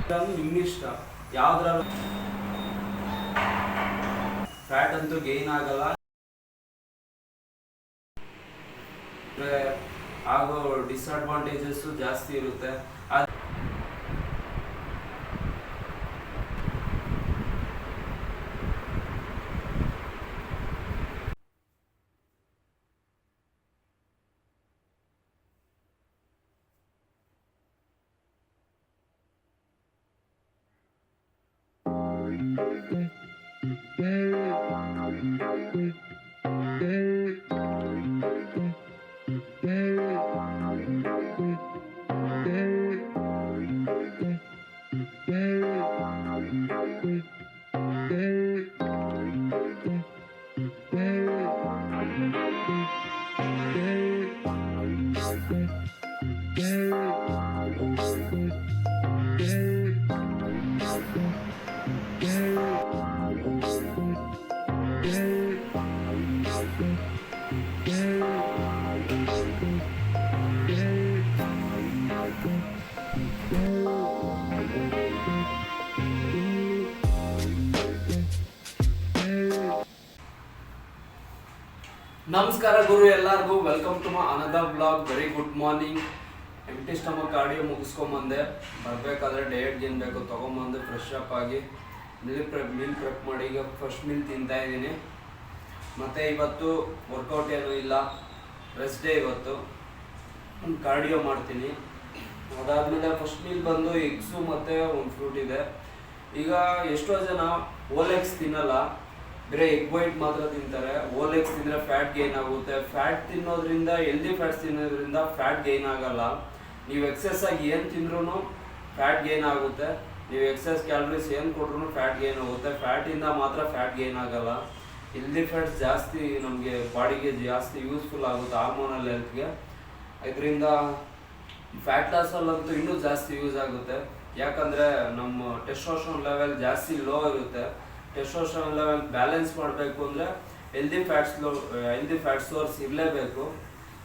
ನಿಮ್ಗೆ ಇಷ್ಟ ಯಾವ್ದ್ರಲ್ಲ. ಫ್ಯಾಟ್ ಅಂತೂ ಗೇನ್ ಆಗಲ್ಲ, ಆಗೋ ಡಿಸ್ಅಡ್ವಾಂಟೇಜಸ್ ಜಾಸ್ತಿ ಇರುತ್ತೆ. ನಮಸ್ಕಾರ ಗುರು, ಎಲ್ಲರಿಗೂ welcome to my another blog. Very good morning. Empty stomach cardio ಮುಗಿಸ್ಕೊಂಬಂದೆ. ಬರಬೇಕಾದ್ರೆ ಡಯಟ್ ಏನು ಬೇಕು ತೊಗೊಂಬಂದು ಫ್ರೆಶ್ ಅಪ್ ಆಗಿ ಮೀಲ್ ಪ್ರೆಪ್ ಮಾಡಿ ಈಗ ಫಸ್ಟ್ ಮೀಲ್ ತಿಂತಾ ಇದ್ದೀನಿ. ಮತ್ತು ಇವತ್ತು ವರ್ಕೌಟ್ ಏನೂ ಇಲ್ಲ, ರೆಸ್ಟ್ ಡೇ. ಇವತ್ತು ಒಂದು ಕಾರ್ಡಿಯೋ ಮಾಡ್ತೀನಿ. ಅದಾದಮೇಲೆ ಫಸ್ಟ್ ಮೀಲ್ ಬಂದು ಎಗ್ಸು ಮತ್ತು ಒಂದು ಫ್ರೂಟ್ ಇದೆ. ಈಗ ಎಷ್ಟೋ ಜನ ಓಲೆಕ್ಸ್ ತಿನ್ನಲ್ಲ, ಬೇರೆ ಎಗ್ ವೈಟ್ ಮಾತ್ರ ತಿಂತಾರೆ. ಓಲೆಕ್ಸ್ ತಿಂದರೆ ಫ್ಯಾಟ್ ಗೇನ್ ಆಗುತ್ತೆ. ಫ್ಯಾಟ್ ತಿನ್ನೋದ್ರಿಂದ, ಹೆಲ್ದಿ ಫ್ಯಾಟ್ಸ್ ತಿನ್ನೋದ್ರಿಂದ ಫ್ಯಾಟ್ ಗೇನ್ ಆಗಲ್ಲ. ನೀವು ಎಕ್ಸಸ್ ಆಗಿ ಏನು ತಿಂದ್ರೂ ಫ್ಯಾಟ್ ಗೇನ್ ಆಗುತ್ತೆ. ನೀವು ಎಕ್ಸಸ್ ಕ್ಯಾಲರೀಸ್ ಏನು ಕೊಟ್ರು ಫ್ಯಾಟ್ ಗೇನ್ ಆಗುತ್ತೆ. ಫ್ಯಾಟಿಂದ ಮಾತ್ರ ಫ್ಯಾಟ್ ಗೇನ್ ಆಗಲ್ಲ. ಹೆಲ್ದಿ ಫ್ಯಾಟ್ಸ್ ಜಾಸ್ತಿ ನಮಗೆ ಬಾಡಿಗೆ ಜಾಸ್ತಿ ಯೂಸ್ಫುಲ್ ಆಗುತ್ತೆ, ಹಾರ್ಮೋನಲ್ ಹೆಲ್ತ್ಗೆ. ಇದರಿಂದ ಫ್ಯಾಟ್ ಲಾಸಲ್ಲಂತೂ ಇನ್ನೂ ಜಾಸ್ತಿ ಯೂಸ್ ಆಗುತ್ತೆ. ಯಾಕಂದರೆ ನಮ್ಮ ಟೆಸ್ಟೋಸ್ಟೆರಾನ್ ಲೆವೆಲ್ ಜಾಸ್ತಿ ಲೋ ಇರುತ್ತೆ. ಟೆಸ್ಟೋಸ್ಟೆರಾನ್ ಲೆವೆಲ್ ಬ್ಯಾಲೆನ್ಸ್ ಮಾಡಬೇಕು ಅಂದರೆ ಹೆಲ್ದಿ ಫ್ಯಾಟ್ ಸೋರ್ಸ್ ಇರಲೇಬೇಕು.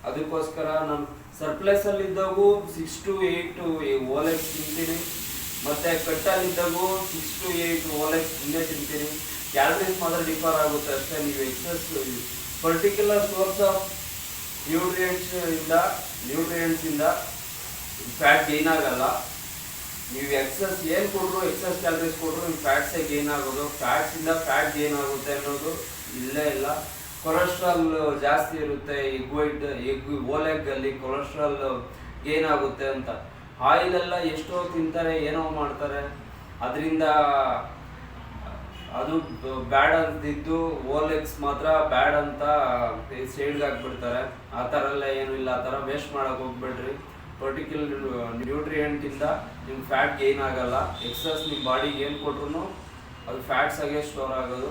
ಅದಕ್ಕೋಸ್ಕರ ನಾನು ಸರ್ಪ್ಲಸಲ್ಲಿದ್ದಾಗೂ 6 to 8 ಓಲೆಕ್ಸ್ ತಿಂತೀನಿ, ಮತ್ತು ಕಟ್ಟಲ್ಲಿದ್ದಾಗೂ 6 to 8 ಓಲೆಕ್ಸ್ ತಿಂದೇ ತಿಂತೀನಿ. ಕ್ಯಾಲರೀಸ್ ಮಾತ್ರ ಡಿಫರ್ ಆಗುತ್ತೆ ಅಷ್ಟೇ. ನೀವು ಎಕ್ಸಸ್ ಪರ್ಟಿಕ್ಯುಲರ್ ಸೋರ್ಸ್ ಆಫ್ ನ್ಯೂಟ್ರಿಯೆಂಟ್ಸಿಂದ ಫ್ಯಾಟ್ ಗೇನ್ ಆಗಲ್ಲ. ನೀವು ಎಕ್ಸಸ್ ಏನು ಕೊಟ್ಟರು, ಎಕ್ಸಸ್ ಕ್ಯಾಲರೀಸ್ ಕೊಟ್ಟರು ನಿಮ್ಮ ಫ್ಯಾಟ್ಸೇ ಗೇನ್ ಆಗೋದು. ಫ್ಯಾಟ್ಸಿಂದ ಫ್ಯಾಟ್ ಗೇನ್ ಆಗುತ್ತೆ ಅನ್ನೋದು ಇಲ್ಲೇ ಇಲ್ಲ. ಕೊಲೆಸ್ಟ್ರಾಲ್ ಜಾಸ್ತಿ ಇರುತ್ತೆ ಓಲೆಗ್ಗಲ್ಲಿ, ಕೊಲೆಸ್ಟ್ರಾಲ್ ಗೇನ್ ಆಗುತ್ತೆ ಅಂತ. ಆಯಿಲೆಲ್ಲ ಎಷ್ಟೋ ತಿಂತಾರೆ, ಏನೋ ಮಾಡ್ತಾರೆ, ಅದರಿಂದ ಅದು ಬ್ಯಾಡ್ ಅಂತಿದ್ದು ಓಲೆಗ್ಸ್ ಮಾತ್ರ ಬ್ಯಾಡ್ ಅಂತ ಸೈಡ್ಗೆ ಹಾಕ್ಬಿಡ್ತಾರೆ. ಆ ಥರ ಎಲ್ಲ ಏನೂ ಇಲ್ಲ. ಆ ಥರ ವೇಸ್ಟ್ ಮಾಡೋಕೆ ಹೋಗ್ಬೇಡ್ರಿ. ಪರ್ಟಿಕ್ಯುಲರ್ ನ್ಯೂಟ್ರಿಯೆಂಟಿಂದ ನಿಮ್ಮ ಫ್ಯಾಟ್ ಗೇನ್ ಆಗಲ್ಲ. ಎಕ್ಸಸ್ ನಿಮ್ಮ ಬಾಡಿಗೆ ಏನು ಕೊಟ್ರು ಅದು ಫ್ಯಾಟ್ಸ್ ಆಗೇ ಸ್ಟೋರ್ ಆಗೋದು.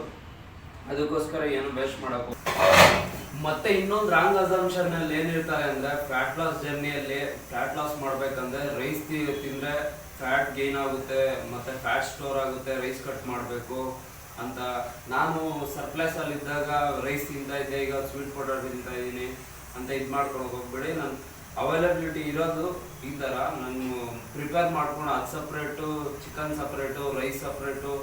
ಅದಕ್ಕೋಸ್ಕರ ಏನು ವೇಸ್ಟ್ ಮಾಡೋಕೆ. ಮತ್ತೆ ಇನ್ನೊಂದು ರಾಂಗ್ ಅಸಂಪ್ಷನ್ನಲ್ಲಿ ಏನಿರ್ತಾರೆ ಅಂದರೆ, ಫ್ಯಾಟ್ ಲಾಸ್ ಜರ್ನಿಯಲ್ಲಿ ಫ್ಯಾಟ್ ಲಾಸ್ ಮಾಡಬೇಕಂದ್ರೆ ರೈಸ್ ತಿಂದರೆ ಫ್ಯಾಟ್ ಗೇನ್ ಆಗುತ್ತೆ ಮತ್ತು ಫ್ಯಾಟ್ ಸ್ಟೋರ್ ಆಗುತ್ತೆ, ರೈಸ್ ಕಟ್ ಮಾಡಬೇಕು ಅಂತ. ನಾನು ಸರ್ಪ್ಲಸಲ್ಲಿದ್ದಾಗ ರೈಸ್ ತಿಂತಾ ಇದ್ದೆ, ಈಗ ಸ್ವೀಟ್ ಪೊಟ್ಯಾಟೊ ತಿಂತಾ ಇದ್ದೀನಿ ಅಂತ ಇದು ಮಾಡ್ಕೊಳಕ್ಕೆ ಹೋಗ್ಬೇಡಿ. ನಾನು ಅವೈಲಬಿಲಿಟಿ ಇರೋದು ಈ ಥರ ನಾನು ಪ್ರಿಪೇರ್ ಮಾಡ್ಕೊಂಡು ಅದು separate, chicken separate, rice separate,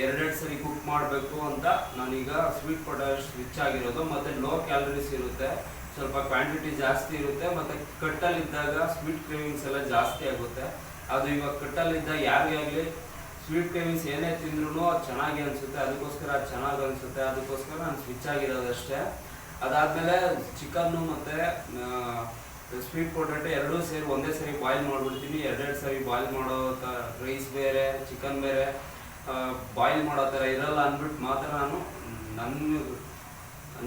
ಎರಡೆರಡು ಸರಿ ಕುಕ್ ಮಾಡಬೇಕು ಅಂತ ನಾನೀಗ ಸ್ವೀಟ್ ಪೊಟ್ಯಾಟೊ ಸ್ವಿಚ್ ಆಗಿರೋದು. ಮತ್ತು ಲೋ ಕ್ಯಾಲರೀಸ್ ಇರುತ್ತೆ, ಸ್ವಲ್ಪ ಕ್ವಾಂಟಿಟಿ ಜಾಸ್ತಿ ಇರುತ್ತೆ. ಮತ್ತು ಕಟ್ಟಲ್ಲಿದ್ದಾಗ ಸ್ವೀಟ್ ಕ್ರೇವಿಂಗ್ಸ್ ಎಲ್ಲ ಜಾಸ್ತಿ ಆಗುತ್ತೆ. ಅದು ಇವಾಗ ಕಟ್ಟಲ್ಲಿದ್ದಾಗ ಯಾರಿಗೇ ಆಗಲಿ ಸ್ವೀಟ್ ಕ್ರೇವಿಂಗ್ಸ್ ಏನೇ ತಿಂದ್ರೂ ಅದು ಚೆನ್ನಾಗಿ ಅನಿಸುತ್ತೆ. ಅದಕ್ಕೋಸ್ಕರ ಅದು ಚೆನ್ನಾಗಿ ಅನಿಸುತ್ತೆ. ಅದಕ್ಕೋಸ್ಕರ ನಾನು ಸ್ವಿಚ್ ಆಗಿರೋದಷ್ಟೇ. ಅದಾದಮೇಲೆ ಚಿಕನ್ನು ಮತ್ತು ಸ್ವೀಟ್ ಪೊಟ್ಯಾಟೊ ಎರಡೂ ಸೇರಿ ಒಂದೇ ಸರಿ ಬಾಯ್ಲ್ ಮಾಡಿಬಿಡ್ತೀನಿ. ಎರಡೆರಡು ಸರಿ ಬಾಯ್ಲ್ ಮಾಡೋ ರೈಸ್ ಬೇರೆ, ಚಿಕನ್ ಬೇರೆ ಬಾಯ್ಲ್ ಮಾಡೋ ಥರ ಇರಲ್ಲ ಅಂದ್ಬಿಟ್ಟು ಮಾತ್ರ ನಾನು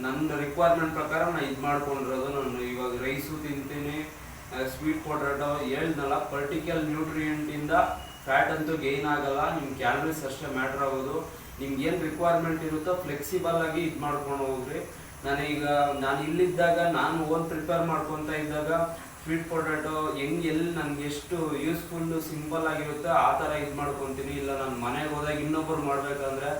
ನನ್ನ ರಿಕ್ವೈರ್ಮೆಂಟ್ ಪ್ರಕಾರ ನಾನು ಇದು ಮಾಡ್ಕೊಂಡಿರೋದು. ನಾನು ಇವಾಗ ರೈಸು ತಿಂತೀನಿ, ಸ್ವೀಟ್ ಪೊಟ್ಯಾಟೊ ಹೇಳ್ದಲ್ಲ. ಪರ್ಟಿಕ್ಯುಲರ್ ನ್ಯೂಟ್ರಿಯೆಂಟಿಂದ ಫ್ಯಾಟ್ ಅಂತೂ ಗೇನ್ ಆಗಲ್ಲ. ನಿಮ್ಮ ಕ್ಯಾಲರೀಸ್ ಅಷ್ಟೇ ಮ್ಯಾಟ್ರ್ ಆಗೋದು. ನಿಮ್ಗೆ ಏನು ರಿಕ್ವೈರ್ಮೆಂಟ್ ಇರುತ್ತೋ ಫ್ಲೆಕ್ಸಿಬಲ್ ಆಗಿ ಇದು ಮಾಡ್ಕೊಂಡು ಹೋಗ್ರಿ. ನಾನು ಇಲ್ಲಿದ್ದಾಗ ನಾನು ಓನ್ ಪ್ರಿಪೇರ್ ಮಾಡ್ಕೊತಾ ಇದ್ದಾಗ ಸ್ವೀಟ್ ಪೊಟ್ಯಾಟೊ ಎಲ್ಲಿ ನನಗೆ ಎಷ್ಟು ಯೂಸ್ಫುಲ್ ಸಿಂಪಲ್ ಆಗಿರುತ್ತೆ ಆ ಥರ ಇದು ಮಾಡ್ಕೊತೀನಿ. ಇಲ್ಲ ನಾನು ಮನೆಗೆ ಹೋದಾಗ ಇನ್ನೊಬ್ಬರು ಮಾಡಬೇಕಂದ್ರೆ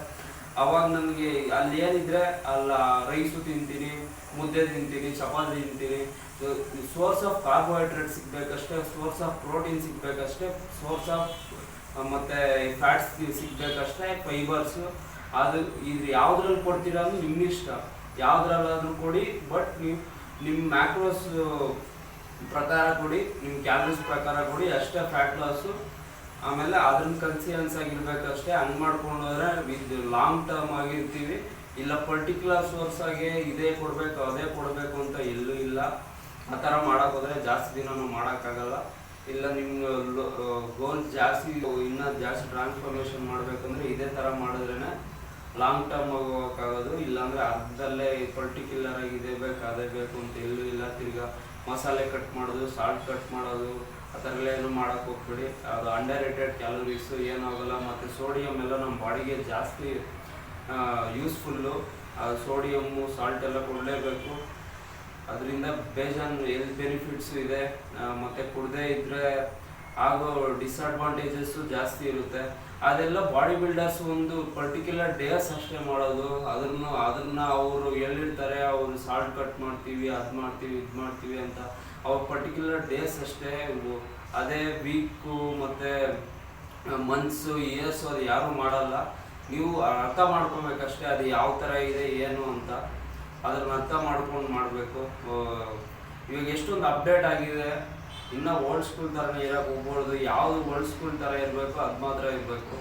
ಅವಾಗ ನನಗೆ ಅಲ್ಲಿ ಏನಿದ್ರೆ ಅಲ್ಲ ರೈಸು ತಿಂತೀನಿ, ಮುದ್ದೆ ತಿಂತೀನಿ, ಚಪಾತಿ ತಿಂತೀನಿ. ಸೋರ್ಸ್ ಆಫ್ ಕಾರ್ಬೋಹೈಡ್ರೇಟ್ ಸಿಗಬೇಕಷ್ಟೇ, ಸೋರ್ಸ್ ಆಫ್ ಪ್ರೋಟೀನ್ ಸಿಗಬೇಕಷ್ಟೇ, ಸೋರ್ಸ್ ಆಫ್ ಮತ್ತು ಫ್ಯಾಟ್ಸ್ ಸಿಗಬೇಕಷ್ಟೇ, ಫೈಬರ್ಸು. ಅದು ಇದು ಯಾವುದ್ರಲ್ಲಿ ಕೊಡ್ತೀರಾ ಅಂದ್ರೆ ನಿಮ್ಮ ಇಷ್ಟ, ಯಾವುದ್ರಲ್ಲಾದ್ರೂ ಕೊಡಿ. ಬಟ್ ನೀವು ನಿಮ್ಮ ಮ್ಯಾಕ್ರೋಸ್ ಪ್ರಕಾರ ಕೊಡಿ, ನಿಮ್ಮ ಕ್ಯಾಲರೀಸ್ ಪ್ರಕಾರ ಕೊಡಿ, ಅಷ್ಟೇ ಫ್ಯಾಟ್ ಲಾಸು. ಆಮೇಲೆ ಅದ್ರನ್ನ ಕನ್ಸಿಯನ್ಸ್ ಆಗಿರ್ಬೇಕಷ್ಟೇ. ಹಂಗೆ ಮಾಡ್ಕೊಂಡು ಹೋದ್ರೆ ಇದು ಲಾಂಗ್ ಟರ್ಮ್ ಆಗಿರ್ತೀವಿ. ಇಲ್ಲ ಪರ್ಟಿಕ್ಯುಲರ್ ಸೋರ್ಸ್ ಆಗಿ ಇದೇ ಕೊಡಬೇಕು ಅದೇ ಕೊಡಬೇಕು ಅಂತ ಎಲ್ಲೂ ಇಲ್ಲ. ಆ ಥರ ಮಾಡೋಕ್ಕೋದ್ರೆ ಜಾಸ್ತಿ ದಿನ ನಾವು ಮಾಡೋಕ್ಕಾಗಲ್ಲ. ಇಲ್ಲ ನಿಮ್ಮ ಗೋಲ್ ಜಾಸ್ತಿ ಇನ್ನೂ ಜಾಸ್ತಿ ಟ್ರಾನ್ಸ್ಫಾರ್ಮೇಷನ್ ಮಾಡಬೇಕಂದ್ರೆ ಇದೇ ಥರ ಮಾಡಿದ್ರೇ ಲಾಂಗ್ ಟರ್ಮ್ ಹೋಗೋಕ್ಕಾಗೋದು. ಇಲ್ಲಾಂದರೆ ಅರ್ಧದಲ್ಲೇ ಪರ್ಟಿಕ್ಯುಲರ್ ಆಗಿ ಇದೇ ಬೇಕು ಅದೇ ಬೇಕು ಅಂತ ಎಲ್ಲೂ ಇಲ್ಲ. ತಿರ್ಗಾ ಮಸಾಲೆ ಕಟ್ ಮಾಡೋದು, ಸಾಲ್ಟ್ ಕಟ್ ಮಾಡೋದು, ಆ ಥರ ಎಲ್ಲ ಏನು ಮಾಡೋಕ್ಕೆ ಹೋಗ್ಬೇಡಿ. ಅದು ಅಂಡರ್ ರೇಟೆಡ್ ಕ್ಯಾಲರೀಸು ಏನಾಗಲ್ಲ. ಮತ್ತು ಸೋಡಿಯಂ ಎಲ್ಲ ನಮ್ಮ ಬಾಡಿಗೆ ಜಾಸ್ತಿ ಯೂಸ್ಫುಲ್ಲು. ಸೋಡಿಯಮ್ಮು ಸಾಲ್ಟ್ ಎಲ್ಲ ಕೊಡಲೇಬೇಕು. ಅದರಿಂದ ಬೇಜಾನ್ ಹೆಲ್ತ್ ಬೆನಿಫಿಟ್ಸು ಇದೆ. ಮತ್ತು ಕುಡದೇ ಇದ್ದರೆ ಆಗೋ ಡಿಸ್ಅಡ್ವಾಂಟೇಜಸ್ಸು ಜಾಸ್ತಿ ಇರುತ್ತೆ. ಅದೆಲ್ಲ ಬಾಡಿ ಬಿಲ್ಡರ್ಸ್ ಒಂದು ಪರ್ಟಿಕ್ಯುಲರ್ ಡೇಸ್ ಅಷ್ಟೇ ಮಾಡೋದು. ಅದನ್ನು ಅವರು ಹೇಳಿರ್ತಾರೆ, ಅವರು ಸಾಲ್ಟ್ ಕಟ್ ಮಾಡ್ತೀವಿ, ಅದು ಮಾಡ್ತೀವಿ, ಇದು ಮಾಡ್ತೀವಿ ಅಂತ. ಅವ್ರು ಪರ್ಟಿಕ್ಯುಲರ್ ಡೇಸ್ ಅಷ್ಟೇ. ಅದೇ ವೀಕು ಮತ್ತು ಮಂತ್ಸು, ಇಯರ್ಸು ಅದು ಯಾರೂ ಮಾಡಲ್ಲ. ನೀವು ಅರ್ಥ ಮಾಡ್ಕೊಬೇಕಷ್ಟೇ ಅದು ಯಾವ ಥರ ಇದೆ ಏನು ಅಂತ. ಅದನ್ನು ಅರ್ಥ ಮಾಡ್ಕೊಂಡು ಮಾಡಬೇಕು. ಇವಾಗ ಎಷ್ಟೊಂದು ಅಪ್ಡೇಟ್ ಆಗಿದೆ. ಇನ್ನೂ ಓಲ್ಡ್ ಸ್ಕೂಲ್ ಥರನೇ ಇರೋಕ್ಕೆ ಹೋಗ್ಬಾರ್ದು. ಯಾವುದು ಓಲ್ಡ್ ಸ್ಕೂಲ್ ಥರ ಇರಬೇಕು ಅದು ಮಾತ್ರ ಇರಬೇಕು.